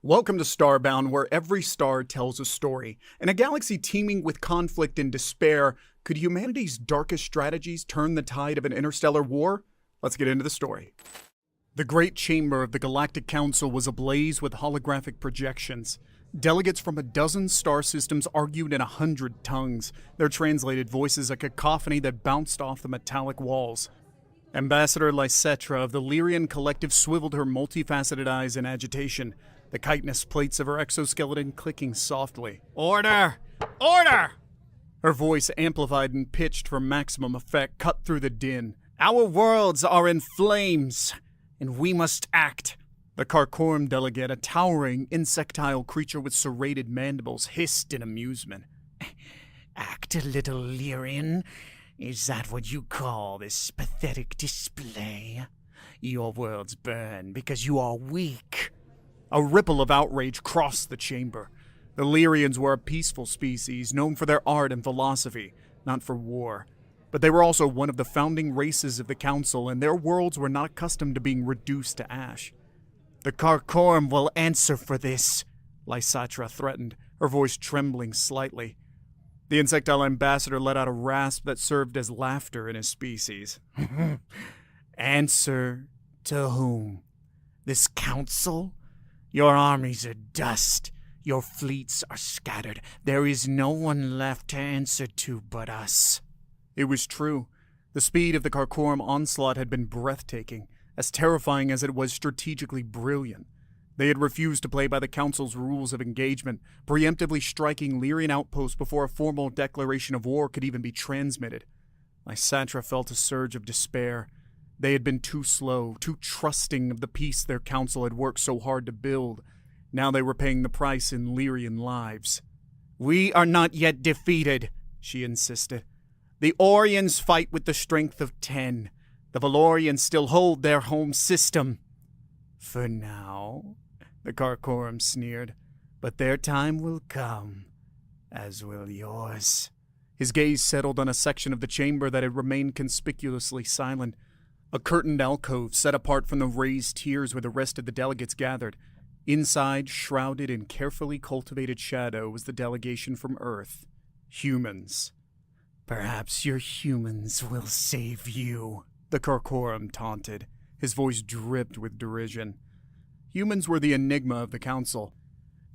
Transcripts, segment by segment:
Welcome to Starbound, where every star tells a story. In a galaxy teeming with conflict and despair, could humanity's darkest strategies turn the tide of an interstellar war? Let's get into the story. The Great Chamber of the Galactic Council was ablaze with holographic projections. Delegates from a dozen star systems argued in 100 tongues, their translated voices a cacophony that bounced off the metallic walls. Ambassador Lycetra of the Lyrian Collective swiveled her multifaceted eyes in agitation, the chitinous plates of her exoskeleton clicking softly. "Order! Order!" Her voice, amplified and pitched for maximum effect, cut through the din. "Our worlds are in flames, and we must act." The Karkorum delegate, a towering, insectile creature with serrated mandibles, hissed in amusement. "Act a little, Lyrian? Is that what you call this pathetic display? Your worlds burn because you are weak." A ripple of outrage crossed the chamber. The Lyrians were a peaceful species, known for their art and philosophy, not for war. But they were also one of the founding races of the Council, and their worlds were not accustomed to being reduced to ash. "The Karkorum will answer for this," Lycetra threatened, her voice trembling slightly. The insectile ambassador let out a rasp that served as laughter in his species. "Answer to whom? This council? Your armies are dust. Your fleets are scattered. There is no one left to answer to but us." It was true. The speed of the Karkorum onslaught had been breathtaking, as terrifying as it was strategically brilliant. They had refused to play by the Council's rules of engagement, preemptively striking Lyrian outposts before a formal declaration of war could even be transmitted. Lycetra felt a surge of despair. They had been too slow, too trusting of the peace their council had worked so hard to build. Now they were paying the price in Lyrian lives. "We are not yet defeated," she insisted. "The Orions fight with the strength of 10. The Valorians still hold their home system." "For now," the Karkorum sneered, "but their time will come, as will yours." His gaze settled on a section of the chamber that had remained conspicuously silent. A curtained alcove set apart from the raised tiers where the rest of the delegates gathered. Inside, shrouded in carefully cultivated shadow, was the delegation from Earth. Humans. "Perhaps your humans will save you," the Karkorum taunted. His voice dripped with derision. Humans were the enigma of the Council.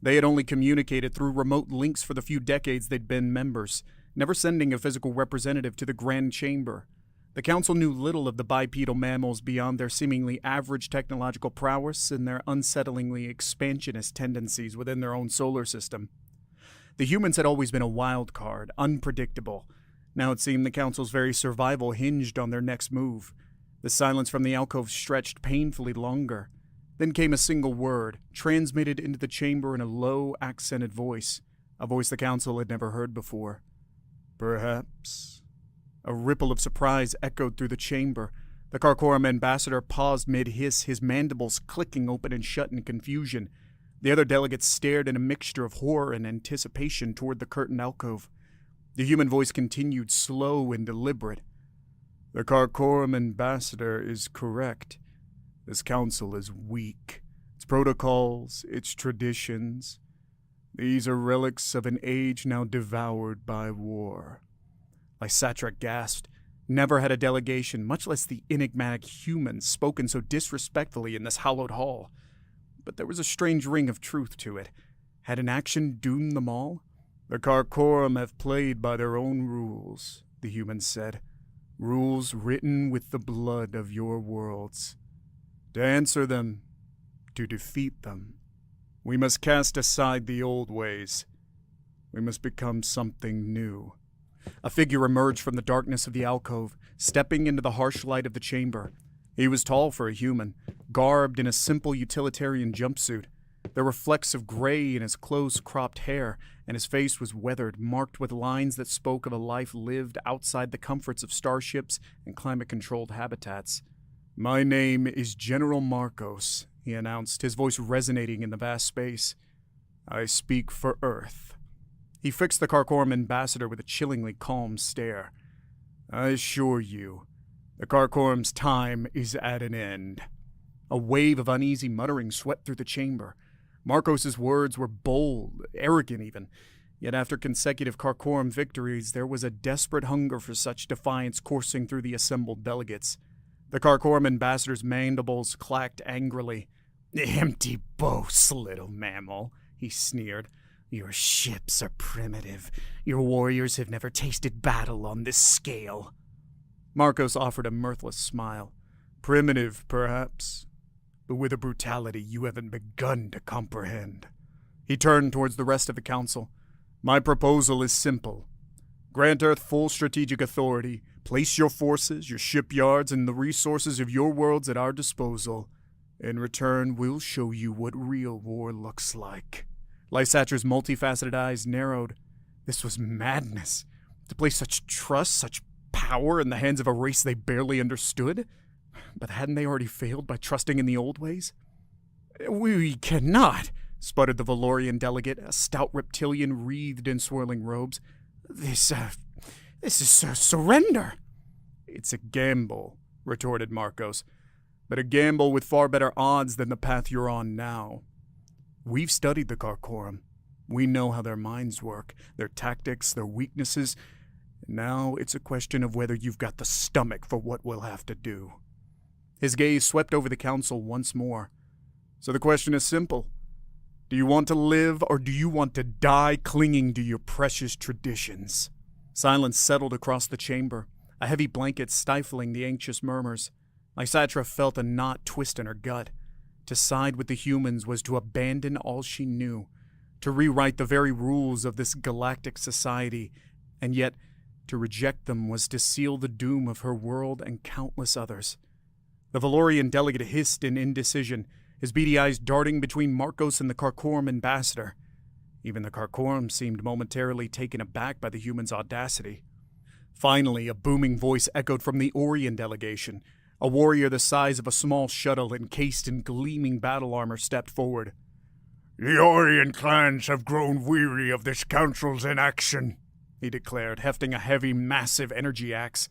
They had only communicated through remote links for the few decades they'd been members, never sending a physical representative to the Grand Chamber. The Council knew little of the bipedal mammals beyond their seemingly average technological prowess and their unsettlingly expansionist tendencies within their own solar system. The humans had always been a wild card, unpredictable. Now it seemed the Council's very survival hinged on their next move. The silence from the alcove stretched painfully longer. Then came a single word, transmitted into the chamber in a low, accented voice, a voice the Council had never heard before. "Perhaps." A ripple of surprise echoed through the chamber. The Karkorum ambassador paused mid-hiss, his mandibles clicking open and shut in confusion. The other delegates stared in a mixture of horror and anticipation toward the curtained alcove. The human voice continued, slow and deliberate. "The Karkorum ambassador is correct. This council is weak. Its protocols, its traditions, these are relics of an age now devoured by war." Lycetra gasped. Never had a delegation, much less the enigmatic humans, spoken so disrespectfully in this hallowed hall. But there was a strange ring of truth to it. Had inaction doomed them all? "The Karkorum have played by their own rules," the humans said. "Rules written with the blood of your worlds. To answer them, to defeat them, we must cast aside the old ways. We must become something new." A figure emerged from the darkness of the alcove, stepping into the harsh light of the chamber. He was tall for a human, garbed in a simple utilitarian jumpsuit. There were flecks of gray in his close-cropped hair, and his face was weathered, marked with lines that spoke of a life lived outside the comforts of starships and climate-controlled habitats. "My name is General Marcos," he announced, his voice resonating in the vast space. "I speak for Earth." He fixed the Karkorum ambassador with a chillingly calm stare. "I assure you, the Karkorum's time is at an end." A wave of uneasy muttering swept through the chamber. Marcos's words were bold, arrogant even. Yet after consecutive Karkorum victories, there was a desperate hunger for such defiance coursing through the assembled delegates. The Karkorum ambassador's mandibles clacked angrily. "Empty boasts, little mammal," he sneered. "Your ships are primitive. Your warriors have never tasted battle on this scale." Marcos offered a mirthless smile. "Primitive, perhaps, but with a brutality you haven't begun to comprehend." He turned towards the rest of the council. "My proposal is simple. Grant Earth full strategic authority, place your forces, your shipyards, and the resources of your worlds at our disposal. In return, we'll show you what real war looks like." Lysatra's multifaceted eyes narrowed. This was madness. To place such trust, such power in the hands of a race they barely understood? But hadn't they already failed by trusting in the old ways? "We cannot," sputtered the Valorian delegate, a stout reptilian wreathed in swirling robes. This is a surrender." "It's a gamble," retorted Marcos, "but a gamble with far better odds than the path you're on now. We've studied the Karkorum. We know how their minds work, their tactics, their weaknesses. Now it's a question of whether you've got the stomach for what we'll have to do." His gaze swept over the council once more. "So the question is simple. Do you want to live, or do you want to die clinging to your precious traditions?" Silence settled across the chamber, a heavy blanket stifling the anxious murmurs. Lysatra felt a knot twist in her gut. To side with the humans was to abandon all she knew, to rewrite the very rules of this galactic society, and yet to reject them was to seal the doom of her world and countless others. The Valorian delegate hissed in indecision, his beady eyes darting between Marcos and the Karkorum ambassador. Even the Karkorum seemed momentarily taken aback by the human's audacity. Finally, a booming voice echoed from the Orion delegation. A warrior the size of a small shuttle encased in gleaming battle armor stepped forward. "The Orion clans have grown weary of this council's inaction," he declared, hefting a heavy, massive energy axe.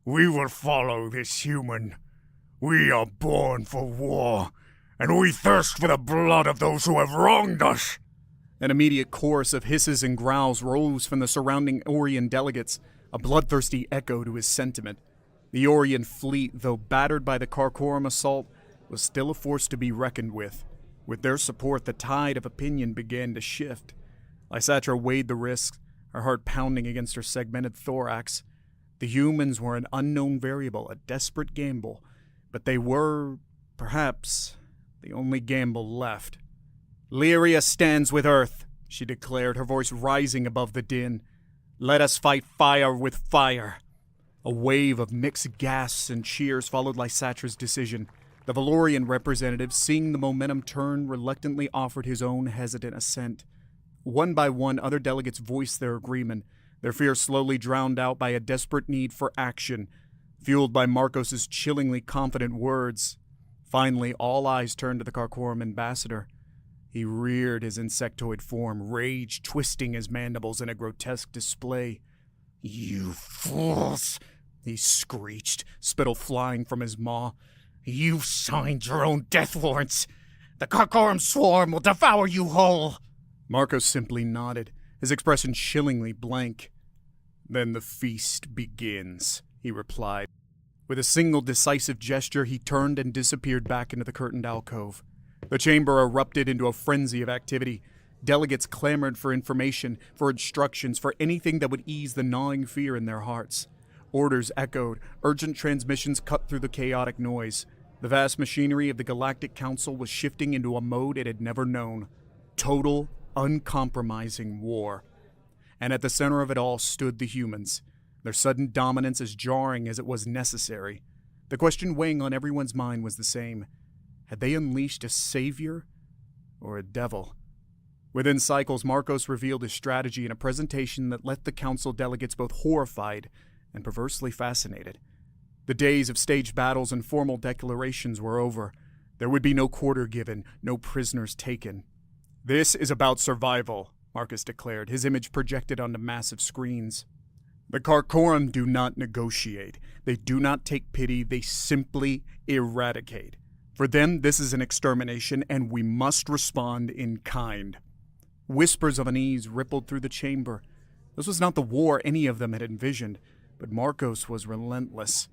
"We will follow this human. We are born for war, and we thirst for the blood of those who have wronged us." An immediate chorus of hisses and growls rose from the surrounding Orion delegates, a bloodthirsty echo to his sentiment. The Orion fleet, though battered by the Karkorum assault, was still a force to be reckoned with. With their support, the tide of opinion began to shift. Lysatra weighed the risks, her heart pounding against her segmented thorax. The humans were an unknown variable, a desperate gamble, but they were, perhaps, the only gamble left. "Lyria stands with Earth," she declared, her voice rising above the din. "Let us fight fire with fire." A wave of mixed gasps and cheers followed Lysatra's decision. The Valorian representative, seeing the momentum turn, reluctantly offered his own hesitant assent. One by one, other delegates voiced their agreement, their fear slowly drowned out by a desperate need for action, fueled by Marcos's chillingly confident words. Finally, all eyes turned to the Karkorum ambassador. He reared his insectoid form, rage twisting his mandibles in a grotesque display. "You fools!" he screeched, spittle flying from his maw. "You've signed your own death warrants. The Karkorum swarm will devour you whole." Marcos simply nodded, his expression chillingly blank. "Then the feast begins," he replied. With a single decisive gesture, he turned and disappeared back into the curtained alcove. The chamber erupted into a frenzy of activity. Delegates clamored for information, for instructions, for anything that would ease the gnawing fear in their hearts. Orders echoed, urgent transmissions cut through the chaotic noise. The vast machinery of the Galactic Council was shifting into a mode it had never known. Total, uncompromising war. And at the center of it all stood the humans, their sudden dominance as jarring as it was necessary. The question weighing on everyone's mind was the same. Had they unleashed a savior or a devil? Within cycles, Marcos revealed his strategy in a presentation that left the council delegates both horrified and perversely fascinated. The days of staged battles and formal declarations were over. There would be no quarter given, no prisoners taken. "This is about survival," Marcus declared, his image projected onto massive screens. "The Karkorum do not negotiate. They do not take pity. They simply eradicate. For them, this is an extermination, and we must respond in kind. Whispers of unease rippled through the chamber. This was not the war any of them had envisioned, but Marcos was relentless.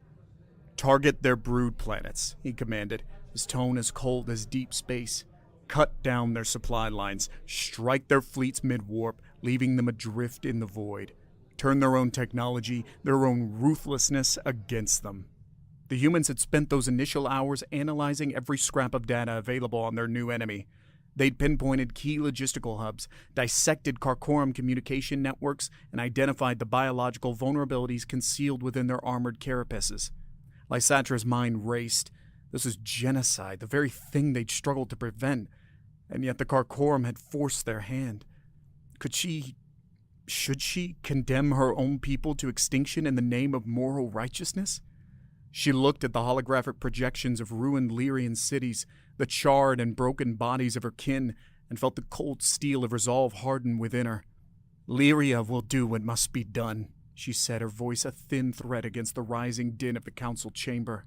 "Target their brood planets," he commanded, his tone as cold as deep space. "Cut down their supply lines, strike their fleets mid-warp, leaving them adrift in the void. Turn their own technology, their own ruthlessness against them." The humans had spent those initial hours analyzing every scrap of data available on their new enemy. They'd pinpointed key logistical hubs, dissected Karkorum communication networks, and identified the biological vulnerabilities concealed within their armored carapaces. Lysatra's mind raced. This was genocide, the very thing they'd struggled to prevent, and yet the Karkorum had forced their hand. Should she condemn her own people to extinction in the name of moral righteousness? She looked at the holographic projections of ruined Lyrian cities, the charred and broken bodies of her kin, and felt the cold steel of resolve harden within her. "Lyria will do what must be done," she said, her voice a thin thread against the rising din of the council chamber.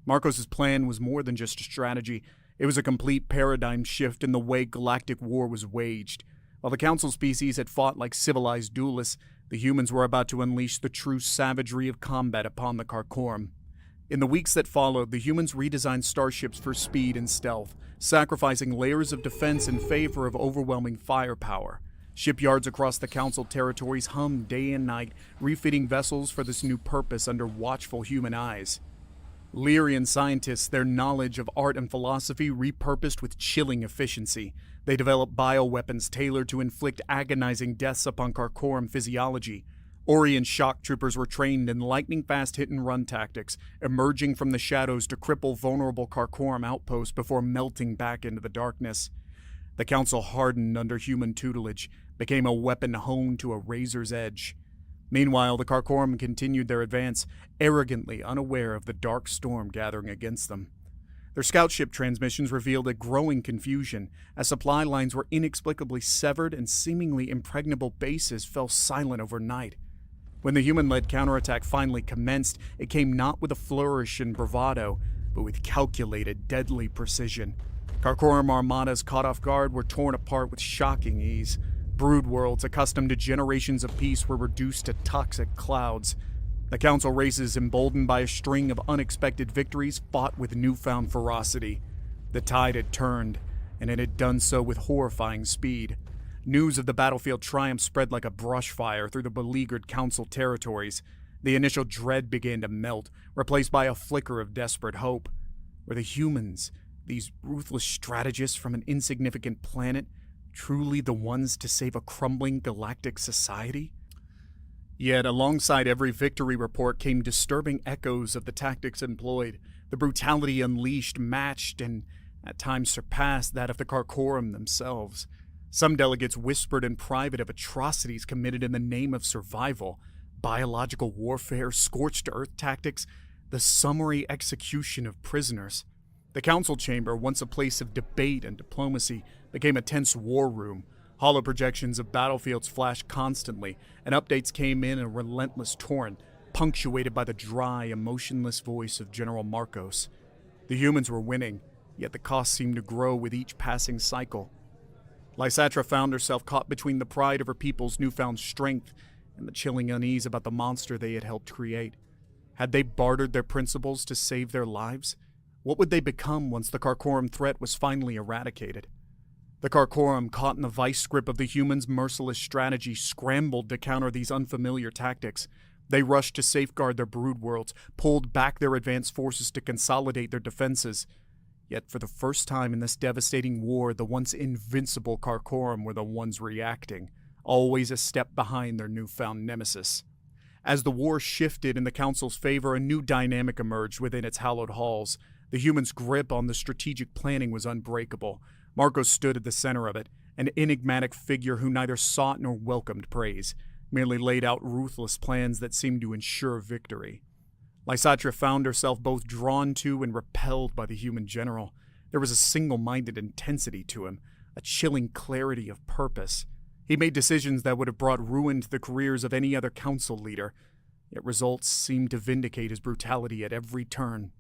Marcos's plan was more than just a strategy. It was a complete paradigm shift in the way galactic war was waged. While the council species had fought like civilized duelists, the humans were about to unleash the true savagery of combat upon the Karkorum. In the weeks that followed, the humans redesigned starships for speed and stealth, sacrificing layers of defense in favor of overwhelming firepower. Shipyards across the council territories hummed day and night, refitting vessels for this new purpose under watchful human eyes. Lyrian scientists, their knowledge of art and philosophy repurposed with chilling efficiency. They developed bioweapons tailored to inflict agonizing deaths upon Karkorum physiology. Orion shock troopers were trained in lightning-fast hit-and-run tactics, emerging from the shadows to cripple vulnerable Karkorum outposts before melting back into the darkness. The council hardened under human tutelage, became a weapon honed to a razor's edge. Meanwhile, the Karkorum continued their advance, arrogantly unaware of the dark storm gathering against them. Their scout ship transmissions revealed a growing confusion, as supply lines were inexplicably severed and seemingly impregnable bases fell silent overnight. When the human-led counterattack finally commenced, it came not with a flourish and bravado, but with calculated, deadly precision. Karkorum armadas caught off guard were torn apart with shocking ease. Brood worlds accustomed to generations of peace were reduced to toxic clouds. The council races, emboldened by a string of unexpected victories, fought with newfound ferocity. The tide had turned, and it had done so with horrifying speed. News of the battlefield triumph spread like a brush fire through the beleaguered council territories. The initial dread began to melt, replaced by a flicker of desperate hope. Were the humans, these ruthless strategists from an insignificant planet, truly the ones to save a crumbling galactic society? Yet, alongside every victory report came disturbing echoes of the tactics employed. The brutality unleashed matched and, at times, surpassed that of the Karkorum themselves. Some delegates whispered in private of atrocities committed in the name of survival, biological warfare, scorched earth tactics, the summary execution of prisoners. The council chamber, once a place of debate and diplomacy, became a tense war room. Hollow projections of battlefields flashed constantly, and updates came in a relentless torrent, punctuated by the dry, emotionless voice of General Marcos. The humans were winning, yet the cost seemed to grow with each passing cycle. Lysatra found herself caught between the pride of her people's newfound strength and the chilling unease about the monster they had helped create. Had they bartered their principles to save their lives? What would they become once the Karkorum threat was finally eradicated? The Karkorum, caught in the vice grip of the humans' merciless strategy, scrambled to counter these unfamiliar tactics. They rushed to safeguard their brood worlds, pulled back their advanced forces to consolidate their defenses. Yet for the first time in this devastating war, the once invincible Karkorum were the ones reacting, always a step behind their newfound nemesis. As the war shifted in the Council's favor, a new dynamic emerged within its hallowed halls. The humans' grip on the strategic planning was unbreakable. Marcos stood at the center of it, an enigmatic figure who neither sought nor welcomed praise, merely laid out ruthless plans that seemed to ensure victory. Lysatra found herself both drawn to and repelled by the human general. There was a single-minded intensity to him, a chilling clarity of purpose. He made decisions that would have brought ruin to the careers of any other council leader, yet results seemed to vindicate his brutality at every turn.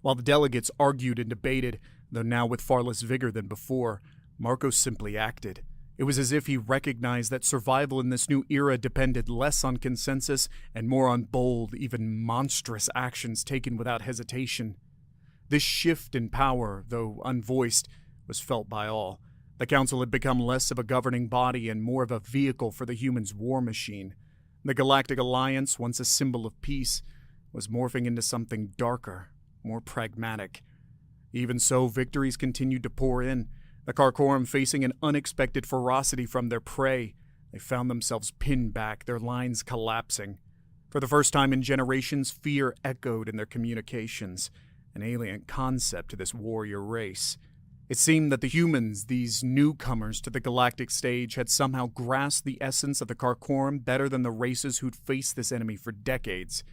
While the delegates argued and debated, though now with far less vigor than before, Marcos simply acted. It was as if he recognized that survival in this new era depended less on consensus and more on bold, even monstrous actions taken without hesitation. This shift in power, though unvoiced, was felt by all. The Council had become less of a governing body and more of a vehicle for the humans' war machine. The Galactic Alliance, once a symbol of peace, was morphing into something darker, more pragmatic. Even so, victories continued to pour in. The Karkorum facing an unexpected ferocity from their prey. They found themselves pinned back, their lines collapsing. For the first time in generations, fear echoed in their communications, an alien concept to this warrior race. It seemed that the humans, these newcomers to the galactic stage, had somehow grasped the essence of the Karkorum better than the races who'd faced this enemy for decades,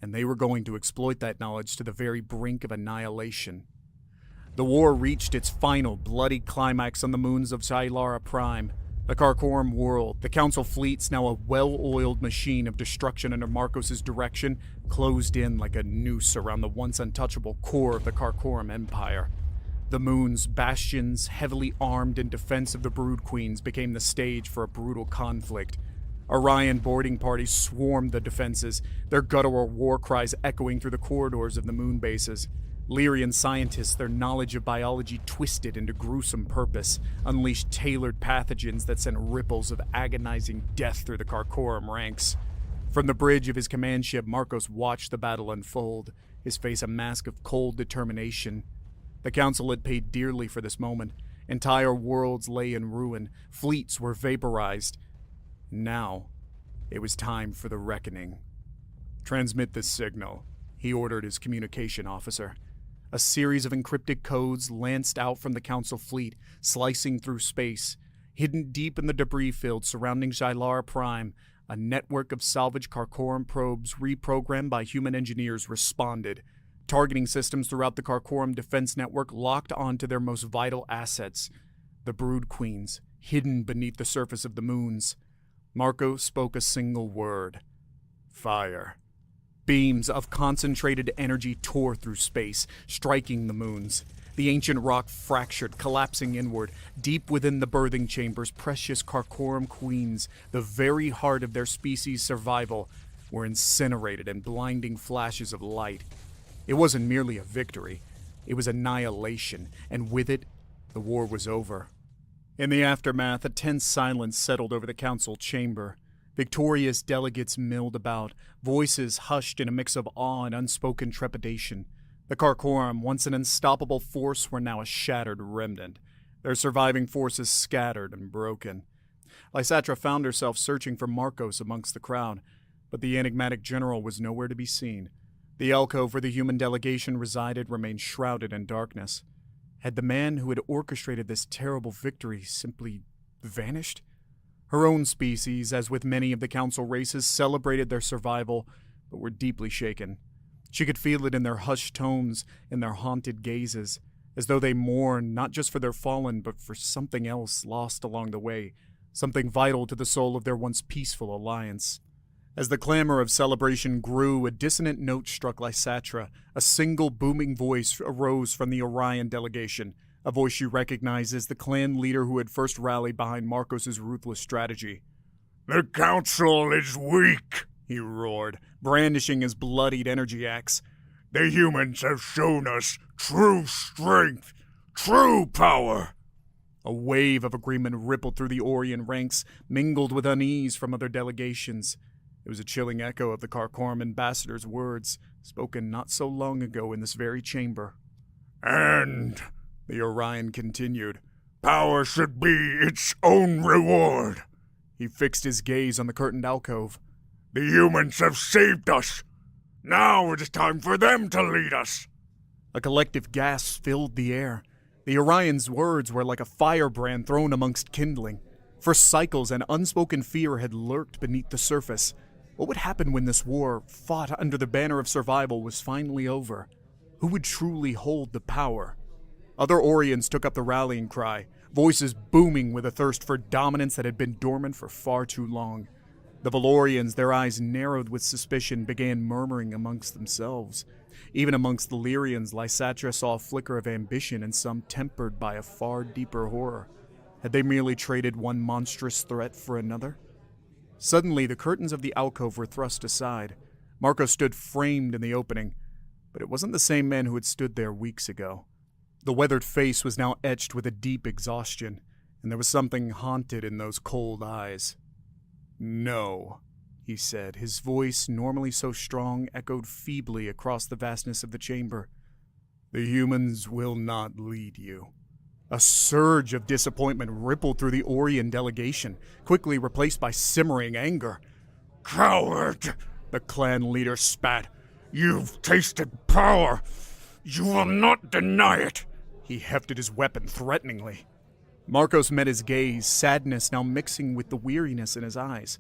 and they were going to exploit that knowledge to the very brink of annihilation. The war reached its final bloody climax on the moons of Xylara Prime, the Karkorum world. The Council fleets, now a well-oiled machine of destruction under Marcos' direction, closed in like a noose around the once untouchable core of the Karkorum Empire. The moon's bastions, heavily armed in defense of the Brood Queens, became the stage for a brutal conflict. Orion boarding parties swarmed the defenses, their guttural war cries echoing through the corridors of the moon bases. Lyrian scientists, their knowledge of biology twisted into gruesome purpose, unleashed tailored pathogens that sent ripples of agonizing death through the Karkorum ranks. From the bridge of his command ship, Marcos watched the battle unfold, his face a mask of cold determination. The Council had paid dearly for this moment. Entire worlds lay in ruin, fleets were vaporized. Now, it was time for the reckoning. "Transmit this signal," he ordered his communication officer. A series of encrypted codes lanced out from the Council fleet, slicing through space. Hidden deep in the debris field surrounding Xylara Prime, a network of salvage Karkorum probes reprogrammed by human engineers responded. Targeting systems throughout the Karkorum defense network locked onto their most vital assets, the Brood Queens, hidden beneath the surface of the moons. Marco spoke a single word: fire. Beams of concentrated energy tore through space, striking the moons. The ancient rock fractured, collapsing inward. Deep within the birthing chambers, precious Karkorum queens, the very heart of their species' survival, were incinerated in blinding flashes of light. It wasn't merely a victory, it was annihilation, and with it, the war was over. In the aftermath, a tense silence settled over the Council chamber. Victorious delegates milled about, voices hushed in a mix of awe and unspoken trepidation. The Karkorum, once an unstoppable force, were now a shattered remnant, their surviving forces scattered and broken. Lysatra found herself searching for Marcos amongst the crowd, but the enigmatic general was nowhere to be seen. The alcove where the human delegation resided remained shrouded in darkness. Had the man who had orchestrated this terrible victory simply vanished? Her own species, as with many of the Council races, celebrated their survival, but were deeply shaken. She could feel it in their hushed tones, in their haunted gazes, as though they mourned not just for their fallen, but for something else lost along the way, something vital to the soul of their once peaceful alliance. As the clamor of celebration grew, a dissonant note struck Lysatra. A single booming voice arose from the Orion delegation, a voice she recognized as the clan leader who had first rallied behind Marcos' ruthless strategy. "The Council is weak," he roared, brandishing his bloodied energy axe. "The humans have shown us true strength, true power." A wave of agreement rippled through the Orion ranks, mingled with unease from other delegations. It was a chilling echo of the Karkorum ambassador's words, spoken not so long ago in this very chamber. "And," the Orion continued, "power should be its own reward." He fixed his gaze on the curtained alcove. "The humans have saved us. Now it is time for them to lead us." A collective gasp filled the air. The Orion's words were like a firebrand thrown amongst kindling. For cycles, an unspoken fear had lurked beneath the surface. What would happen when this war, fought under the banner of survival, was finally over? Who would truly hold the power? Other Orions took up the rallying cry, voices booming with a thirst for dominance that had been dormant for far too long. The Valorians, their eyes narrowed with suspicion, began murmuring amongst themselves. Even amongst the Lyrians, Lysatra saw a flicker of ambition and some tempered by a far deeper horror. Had they merely traded one monstrous threat for another? Suddenly, the curtains of the alcove were thrust aside. Marco stood framed in the opening, but it wasn't the same man who had stood there weeks ago. The weathered face was now etched with a deep exhaustion, and there was something haunted in those cold eyes. "No," he said. His voice, normally so strong, echoed feebly across the vastness of the chamber. "The humans will not lead you." A surge of disappointment rippled through the Orion delegation, quickly replaced by simmering anger. "Coward!" the clan leader spat. "You've tasted power. You will not deny it." He hefted his weapon threateningly. Marcos met his gaze, sadness now mixing with the weariness in his eyes.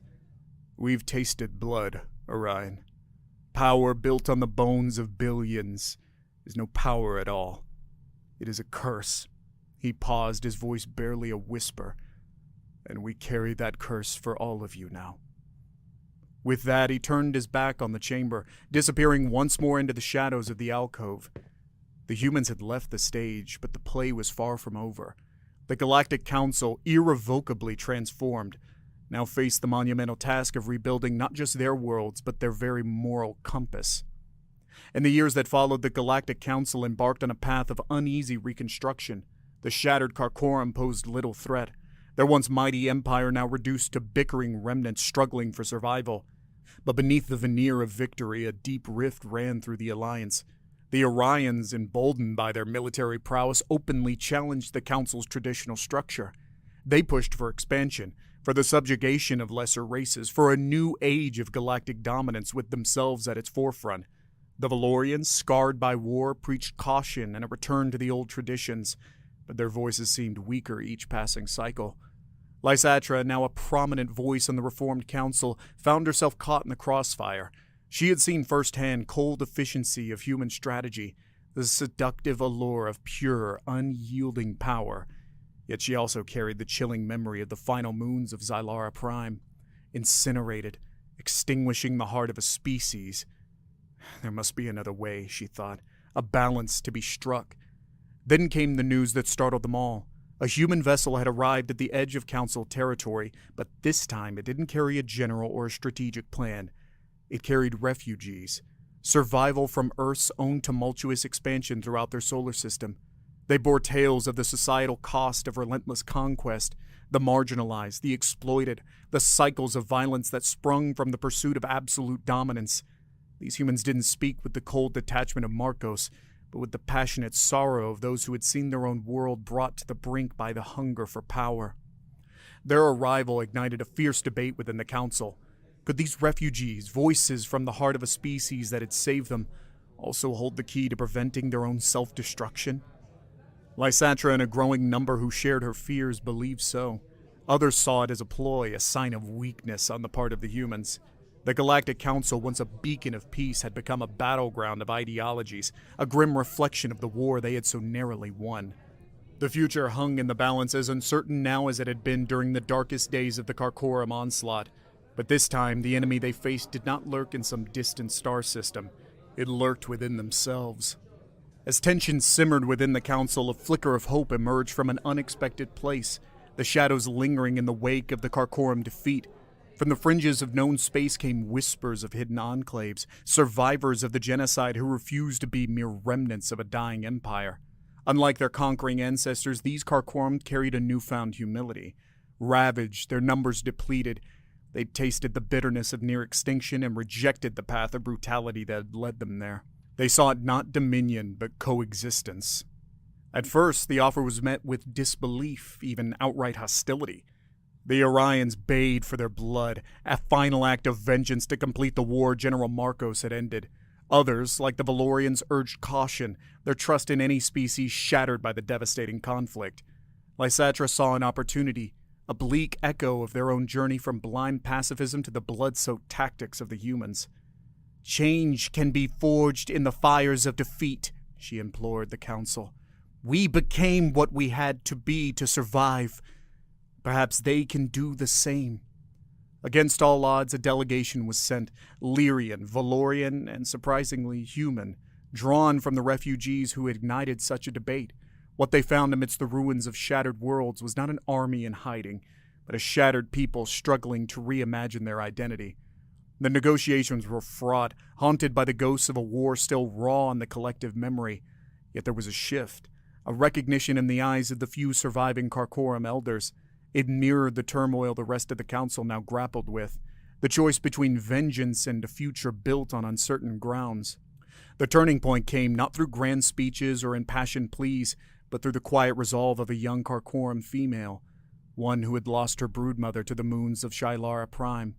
"We've tasted blood, Orion. Power built on the bones of billions is no power at all. It is a curse." He paused, his voice barely a whisper. "And we carry that curse for all of you now." With that, he turned his back on the chamber, disappearing once more into the shadows of the alcove. The humans had left the stage, but the play was far from over. The Galactic Council, irrevocably transformed, now faced the monumental task of rebuilding not just their worlds, but their very moral compass. In the years that followed, the Galactic Council embarked on a path of uneasy reconstruction. The shattered Karkorum posed little threat, their once mighty empire now reduced to bickering remnants struggling for survival. But beneath the veneer of victory, a deep rift ran through the Alliance. The Orions, emboldened by their military prowess, openly challenged the Council's traditional structure. They pushed for expansion, for the subjugation of lesser races, for a new age of galactic dominance with themselves at its forefront. The Valorians, scarred by war, preached caution and a return to the old traditions, but their voices seemed weaker each passing cycle. Lysatra, now a prominent voice on the Reformed Council, found herself caught in the crossfire. She had seen firsthand cold efficiency of human strategy, the seductive allure of pure, unyielding power. Yet she also carried the chilling memory of the final moons of Xylara Prime, incinerated, extinguishing the heart of a species. There must be another way, she thought, a balance to be struck. Then came the news that startled them all. A human vessel had arrived at the edge of Council territory, but this time it didn't carry a general or a strategic plan. It carried refugees, survival from Earth's own tumultuous expansion throughout their solar system. They bore tales of the societal cost of relentless conquest, the marginalized, the exploited, the cycles of violence that sprung from the pursuit of absolute dominance. These humans didn't speak with the cold detachment of Marcos, but with the passionate sorrow of those who had seen their own world brought to the brink by the hunger for power. Their arrival ignited a fierce debate within the Council. Could these refugees, voices from the heart of a species that had saved them, also hold the key to preventing their own self-destruction? Lysatra and a growing number who shared her fears believed so. Others saw it as a ploy, a sign of weakness on the part of the humans. The Galactic Council, once a beacon of peace, had become a battleground of ideologies, a grim reflection of the war they had so narrowly won. The future hung in the balance, as uncertain now as it had been during the darkest days of the Karkorum onslaught. But this time, the enemy they faced did not lurk in some distant star system. It lurked within themselves. As tension simmered within the Council, a flicker of hope emerged from an unexpected place, the shadows lingering in the wake of the Karkorum defeat. From the fringes of known space came whispers of hidden enclaves, survivors of the genocide who refused to be mere remnants of a dying empire. Unlike their conquering ancestors, these Karkorum carried a newfound humility. Ravaged, their numbers depleted, they'd tasted the bitterness of near extinction and rejected the path of brutality that had led them there. They sought not dominion, but coexistence. At first, the offer was met with disbelief, even outright hostility. The Orions bayed for their blood, a final act of vengeance to complete the war General Marcos had ended. Others, like the Valorians, urged caution, their trust in any species shattered by the devastating conflict. Lysatra saw an opportunity, a bleak echo of their own journey from blind pacifism to the blood-soaked tactics of the humans. "Change can be forged in the fires of defeat," she implored the Council. "We became what we had to be to survive. Perhaps they can do the same." Against all odds, a delegation was sent, Lyrian, Valorian, and surprisingly human, drawn from the refugees who ignited such a debate. What they found amidst the ruins of shattered worlds was not an army in hiding, but a shattered people struggling to reimagine their identity. The negotiations were fraught, haunted by the ghosts of a war still raw in the collective memory. Yet there was a shift, a recognition in the eyes of the few surviving Karkorum elders. It mirrored the turmoil the rest of the council now grappled with, the choice between vengeance and a future built on uncertain grounds. The turning point came not through grand speeches or impassioned pleas, but through the quiet resolve of a young Karkorum female, one who had lost her broodmother to the moons of Shylara Prime.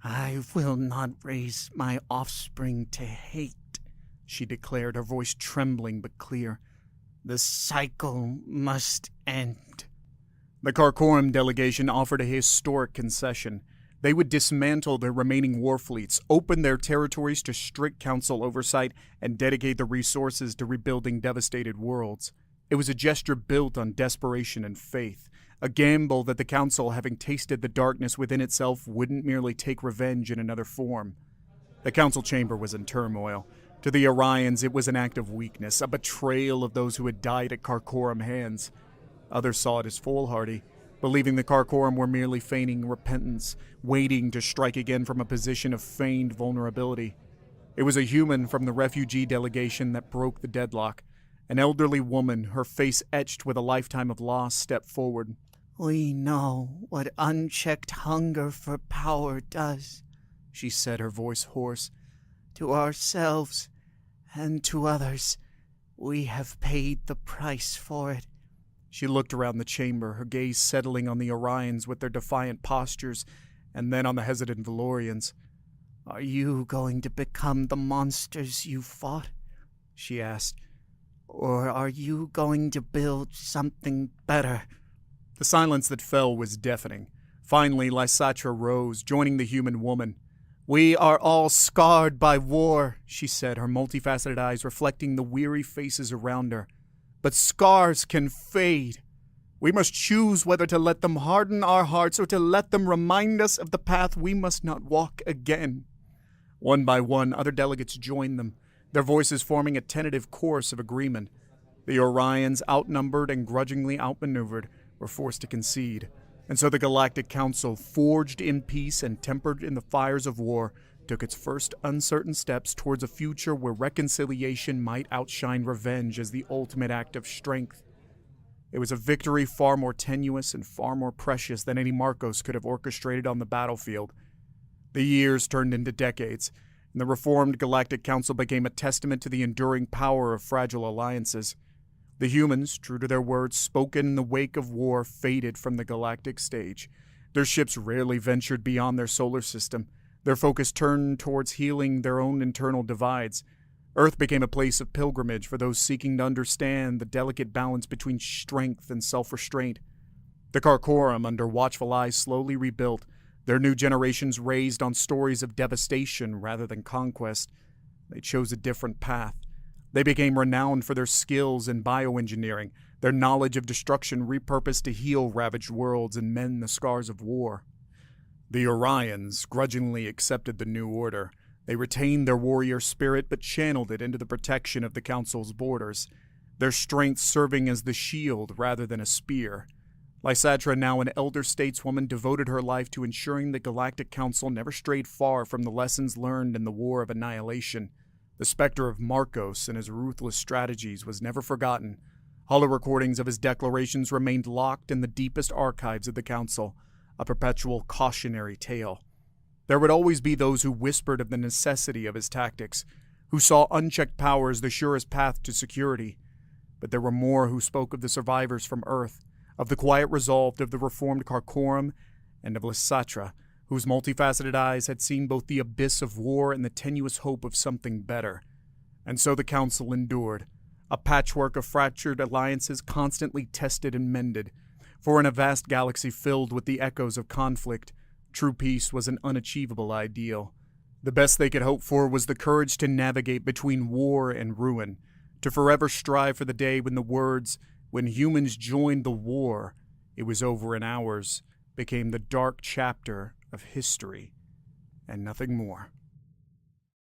"I will not raise my offspring to hate," she declared, her voice trembling but clear. "The cycle must end." The Karkorum delegation offered a historic concession. They would dismantle their remaining war fleets, open their territories to strict council oversight, and dedicate the resources to rebuilding devastated worlds. It was a gesture built on desperation and faith, a gamble that the council, having tasted the darkness within itself, wouldn't merely take revenge in another form. The council chamber was in turmoil. To the Orions, it was an act of weakness, a betrayal of those who had died at Karkorum hands. Others saw it as foolhardy, believing the Karkorum were merely feigning repentance, waiting to strike again from a position of feigned vulnerability. It was a human from the refugee delegation that broke the deadlock. An elderly woman, her face etched with a lifetime of loss, stepped forward. "We know what unchecked hunger for power does," she said, her voice hoarse. "To ourselves and to others, we have paid the price for it." She looked around the chamber, her gaze settling on the Orions with their defiant postures, and then on the hesitant Valorians. "Are you going to become the monsters you fought?" she asked. "Or are you going to build something better?" The silence that fell was deafening. Finally, Lysatra rose, joining the human woman. "We are all scarred by war," she said, her multifaceted eyes reflecting the weary faces around her. "But scars can fade. We must choose whether to let them harden our hearts or to let them remind us of the path we must not walk again." One by one, other delegates joined them, their voices forming a tentative chorus of agreement. The Orions, outnumbered and grudgingly outmaneuvered, were forced to concede, and so the Galactic Council, forged in peace and tempered in the fires of war, took its first uncertain steps towards a future where reconciliation might outshine revenge as the ultimate act of strength. It was a victory far more tenuous and far more precious than any Marcos could have orchestrated on the battlefield. The years turned into decades, and the reformed Galactic Council became a testament to the enduring power of fragile alliances. The humans, true to their words spoken in the wake of war, faded from the galactic stage. Their ships rarely ventured beyond their solar system. Their focus turned towards healing their own internal divides. Earth became a place of pilgrimage for those seeking to understand the delicate balance between strength and self-restraint. The Karkorum, under watchful eyes, slowly rebuilt, their new generations raised on stories of devastation rather than conquest. They chose a different path. They became renowned for their skills in bioengineering, their knowledge of destruction repurposed to heal ravaged worlds and mend the scars of war. The Orions grudgingly accepted the new order. They retained their warrior spirit but channeled it into the protection of the Council's borders, their strength serving as the shield rather than a spear. Lysatra, now an elder stateswoman, devoted her life to ensuring the Galactic Council never strayed far from the lessons learned in the War of Annihilation. The specter of Marcos and his ruthless strategies was never forgotten. Hollow recordings of his declarations remained locked in the deepest archives of the Council, a perpetual cautionary tale. There would always be those who whispered of the necessity of his tactics, who saw unchecked power as the surest path to security. But there were more who spoke of the survivors from Earth, of the quiet resolve of the reformed Karkorum, and of Lysatra, whose multifaceted eyes had seen both the abyss of war and the tenuous hope of something better. And so the Council endured, a patchwork of fractured alliances constantly tested and mended. For in a vast galaxy filled with the echoes of conflict, true peace was an unachievable ideal. The best they could hope for was the courage to navigate between war and ruin, to forever strive for the day when the words, "When humans joined the war, it was over in hours," became the dark chapter of history and nothing more.